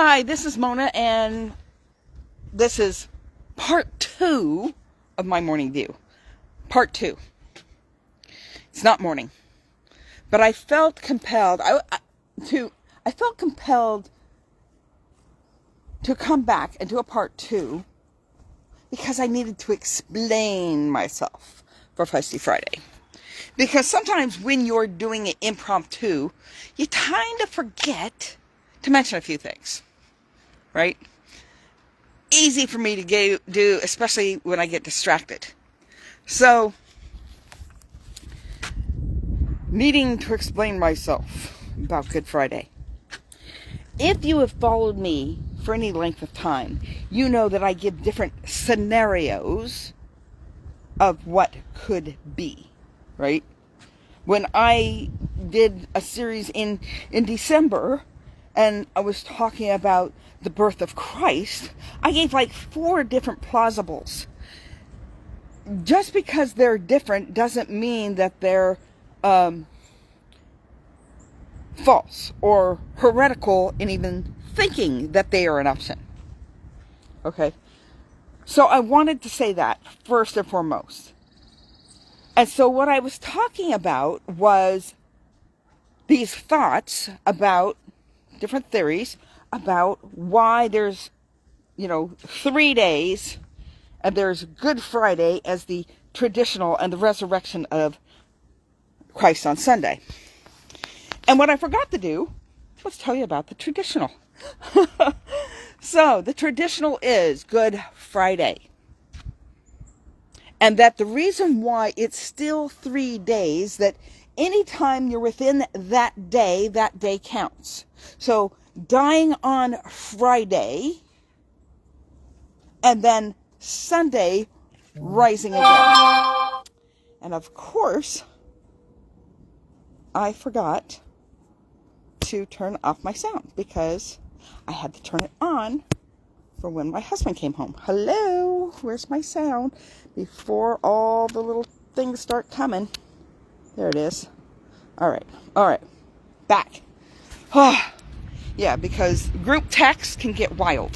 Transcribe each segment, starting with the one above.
Hi, this is Mona, and this is part 2 of my morning view. Part 2. It's not morning, but I felt compelled. I felt compelled to come back and do a part 2 because I needed to explain myself for Fiesty Friday. Because sometimes when you're doing it impromptu, you kind of forget to mention a few things, right? Easy for me to do, especially when I get distracted. So, needing to explain myself about Good Friday. If you have followed me for any length of time, you know that I give different scenarios of what could be, right? When I did a series in December, and I was talking about the birth of Christ, I gave like 4 different plausibles. Just because they're different doesn't mean that they're false or heretical in even thinking that they are an option. Okay? So I wanted to say that first and foremost. And so what I was talking about was these thoughts about different theories about why there's, 3 days, and there's Good Friday as the traditional and the resurrection of Christ on Sunday. And what I forgot to do was tell you about the traditional. So, the traditional is Good Friday. And that the reason why it's still 3 days, that anytime you're within that day counts. So, dying on Friday, and then Sunday, rising again. And of course, I forgot to turn off my sound because I had to turn it on for when my husband came home. Hello, where's my sound? Before all the little things start coming. There it is. All right, back. Yeah, because group text can get wild.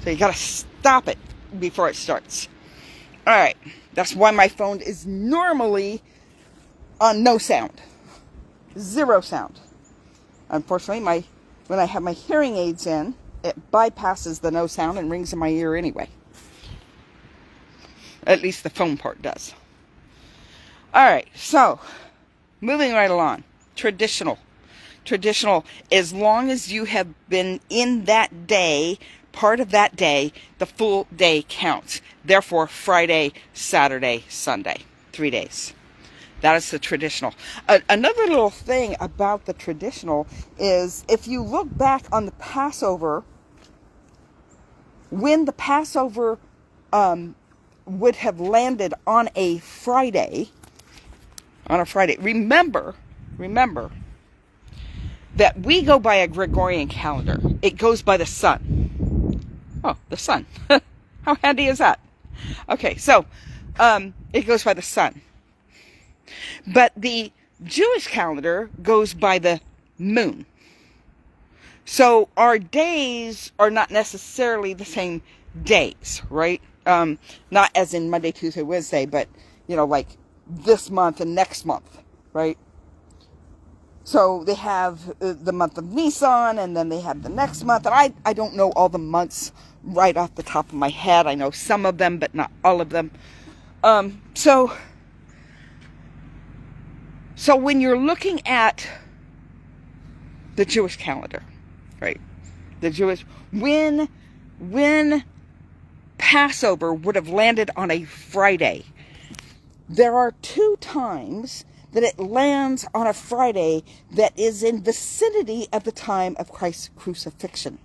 So you gotta stop it before it starts. All right, that's why my phone is normally on no sound. 0 sound. Unfortunately, when I have my hearing aids in, it bypasses the no sound and rings in my ear anyway. At least the phone part does. All right, so moving right along. Traditional. Traditional, as long as you have been in that day, part of that day, the full day counts. Therefore, Friday, Saturday, Sunday. 3 days. That is the traditional. Another little thing about the traditional is if you look back on the Passover, when the Passover would have landed on a Friday, remember that we go by a Gregorian calendar. It goes by the sun. Oh, the sun. How handy is that? Okay, so it goes by the sun. But the Jewish calendar goes by the moon. So our days are not necessarily the same days, right? Not as in Monday, Tuesday, Wednesday, but, like this month and next month, right? So they have the month of Nisan, and then they have the next month. And I don't know all the months right off the top of my head. I know some of them, but not all of them. So when you're looking at the Jewish calendar, right? When Passover would have landed on a Friday, there are 2 times that it lands on a Friday that is in vicinity of the time of Christ's crucifixion.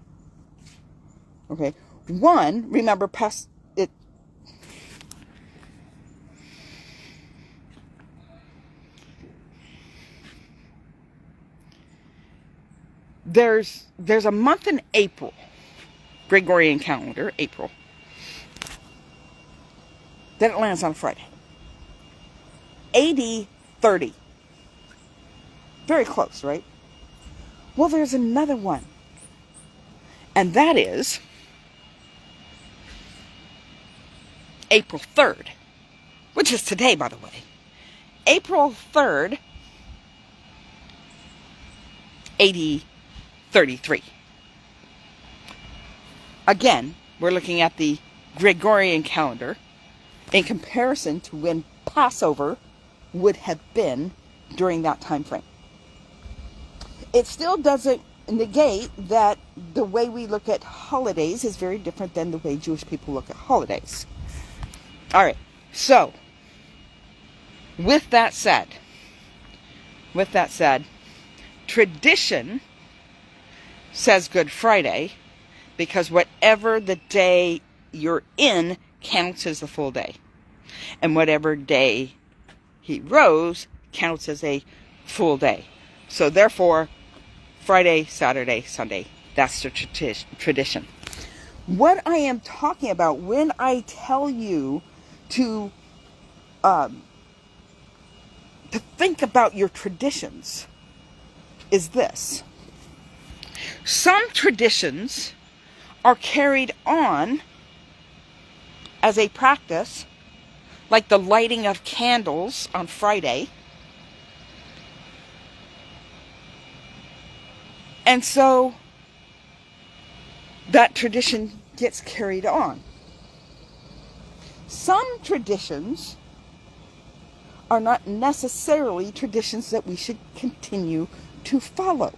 Okay. One, remember, there's a month in April, Gregorian calendar, April, that it lands on a Friday. AD 30. Very close, right? Well, there's another one And that is April 3rd, which is today, by the way. April 3rd, 8033. Again, we're looking at the Gregorian calendar in comparison to when Passover would have been during that time frame. It still doesn't negate that the way we look at holidays is very different than the way Jewish people look at holidays. All right, so with that said, tradition says Good Friday because whatever the day you're in counts as the full day. And whatever day he rose counts as a full day. So therefore, Friday, Saturday, Sunday, that's the tradition. What I am talking about when I tell you to think about your traditions is this. Some traditions are carried on as a practice, like the lighting of candles on Friday. And so that tradition gets carried on. Some traditions are not necessarily traditions that we should continue to follow.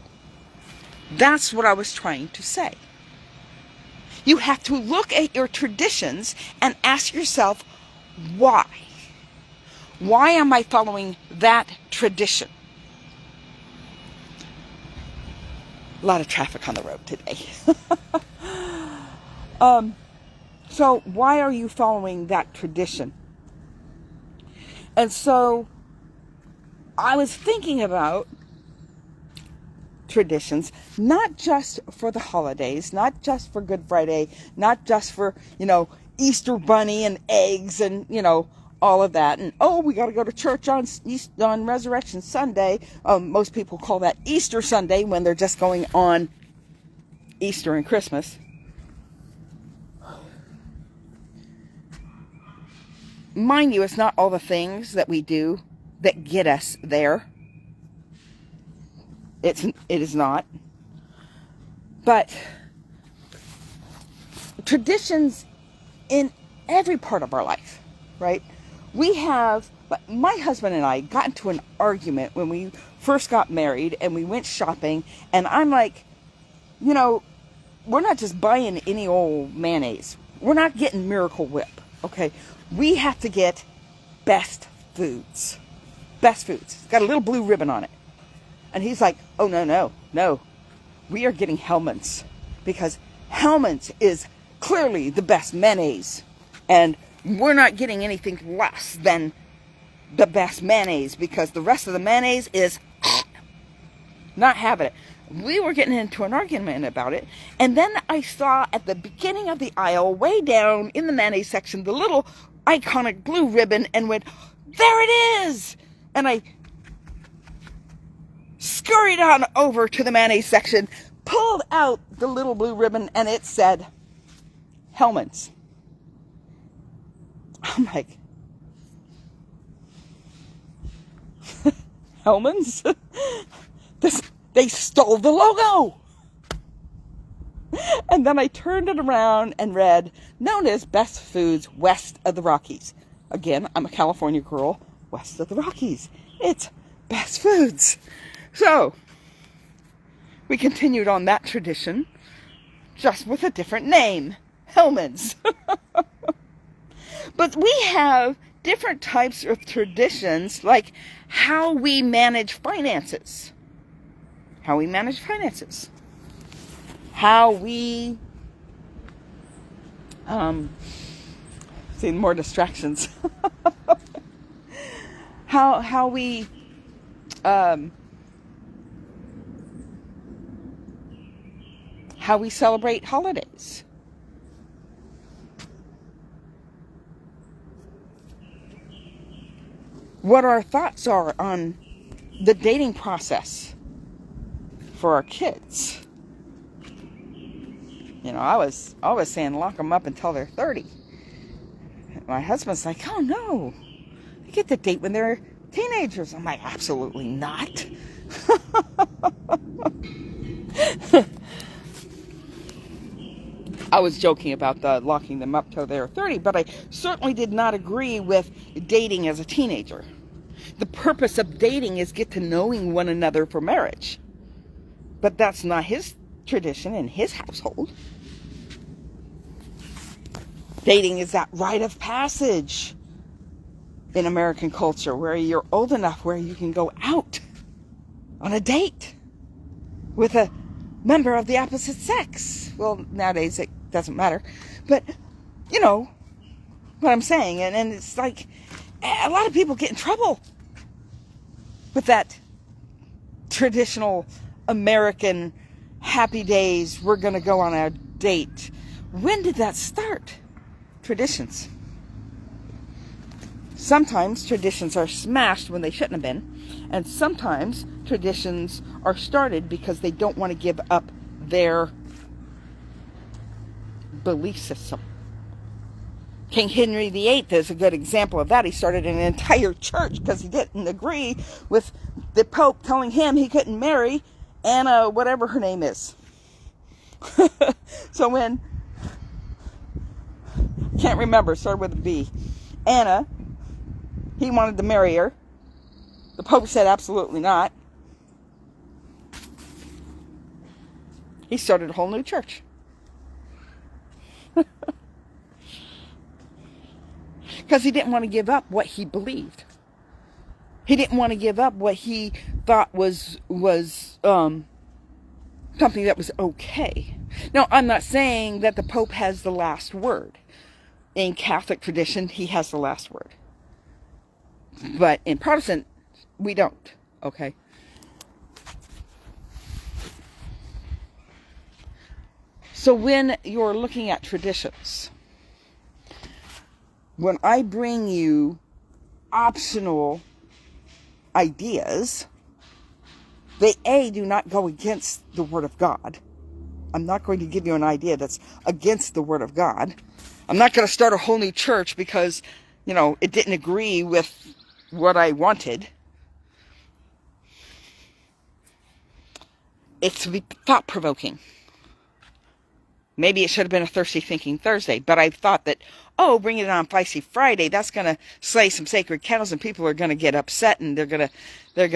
That's what I was trying to say. You have to look at your traditions and ask yourself, why? Why am I following that tradition? A lot of traffic on the road today. So why are you following that tradition? And so I was thinking about traditions, not just for the holidays, not just for Good Friday, not just for, Easter bunny and eggs and, all of that. And, we got to go to church on Resurrection Sunday. Most people call that Easter Sunday when they're just going on Easter and Christmas. Mind you, it's not all the things that we do that get us there. It is not. But traditions in every part of our life, right? My husband and I got into an argument when we first got married and we went shopping, and I'm like, we're not just buying any old mayonnaise. We're not getting Miracle Whip, okay? We have to get Best Foods. Best Foods. It's got a little blue ribbon on it. And he's like, oh, no. We are getting Hellmann's because Hellmann's is clearly the best mayonnaise. And we're not getting anything less than the best mayonnaise because the rest of the mayonnaise is not having it. We were getting into an argument about it. And then I saw at the beginning of the aisle, way down in the mayonnaise section, the little iconic blue ribbon and went, there it is! And I scurried on over to the mayonnaise section, pulled out the little blue ribbon, and it said, Hellmann's. I'm like, Hellmann's? They stole the logo! And then I turned it around and read, known as Best Foods West of the Rockies. Again, I'm a California girl, west of the Rockies. It's Best Foods. So, we continued on that tradition, just with a different name, Hellmann's. But we have different types of traditions, like how we manage finances. How we see more distractions. how we celebrate holidays. What our thoughts are on the dating process for our kids. I was saying lock them up until they're 30. My husband's like, oh no, they get to date when they're teenagers. I'm like, absolutely not. I was joking about the locking them up till they're 30, but I certainly did not agree with dating as a teenager. The purpose of dating is get to knowing one another for marriage. But that's not his tradition in his household. Dating is that rite of passage in American culture where you're old enough where you can go out on a date with a member of the opposite sex. Well, nowadays it doesn't matter. But, you know what I'm saying. And it's like a lot of people get in trouble with that traditional American happy days. We're going to go on a date. When did that start? Traditions. Sometimes traditions are smashed when they shouldn't have been. And sometimes traditions are started because they don't want to give up their belief system. King Henry VIII is a good example of that. He started an entire church because he didn't agree with the Pope telling him he couldn't marry Anna, whatever her name is. So when, can't remember, started with a B, Anna, he wanted to marry her. The Pope said absolutely not. He started a whole new church. Because he didn't want to give up what he believed. He didn't want to give up what he thought was something that was okay. Now, I'm not saying that the Pope has the last word. In Catholic tradition, he has the last word. But in Protestant, we don't. Okay? So when you're looking at traditions, when I bring you optional ideas, they do not go against the Word of God. I'm not going to give you an idea that's against the Word of God. I'm not going to start a whole new church because, it didn't agree with what I wanted. It's to be thought-provoking. Maybe it should have been a Thirsty Thinking Thursday, but I thought that, bringing it on Fiesty Friday, that's going to slay some sacred cows, and people are going to get upset, and they're going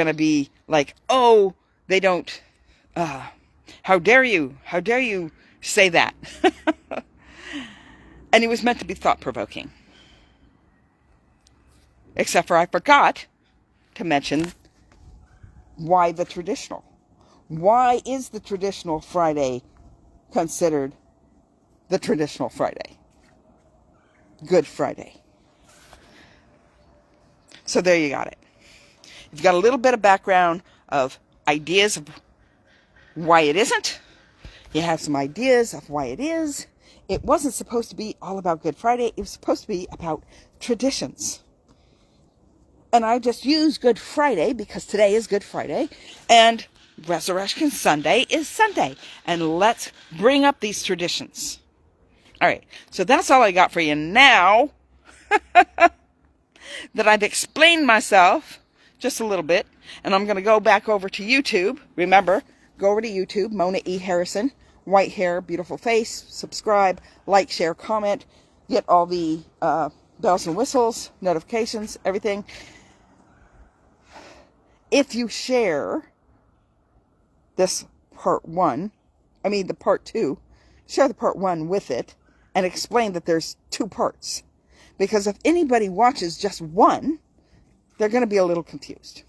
to be like, they don't, how dare you say that? And it was meant to be thought-provoking. Except for I forgot to mention why the traditional. Why is the traditional Friday considered the traditional Friday? Good Friday. So there you got it. You've got a little bit of background of ideas of why it isn't. You have some ideas of why it is. It wasn't supposed to be all about Good Friday. It was supposed to be about traditions. And I just use Good Friday because today is Good Friday. And Resurrection Sunday is Sunday. And let's bring up these traditions. All right. So that's all I got for you now. That I've explained myself just a little bit. And I'm going to go back over to YouTube. Remember, go over to YouTube, Mona E. Harrison. White hair, beautiful face. Subscribe, like, share, comment. Get all the bells and whistles, notifications, everything. If you share this part 1, the part 2, share the part 1 with it and explain that there's 2 parts. Because if anybody watches just one, they're going to be a little confused.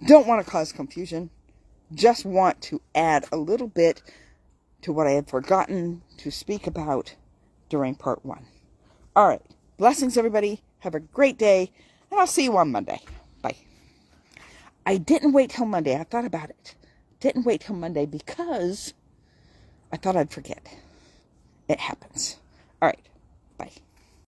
Don't want to cause confusion. Just want to add a little bit to what I had forgotten to speak about during part 1. All right. Blessings, everybody. Have a great day. And I'll see you on Monday. Bye. I didn't wait till Monday. I thought about it. Didn't wait till Monday because I thought I'd forget. It happens. All right.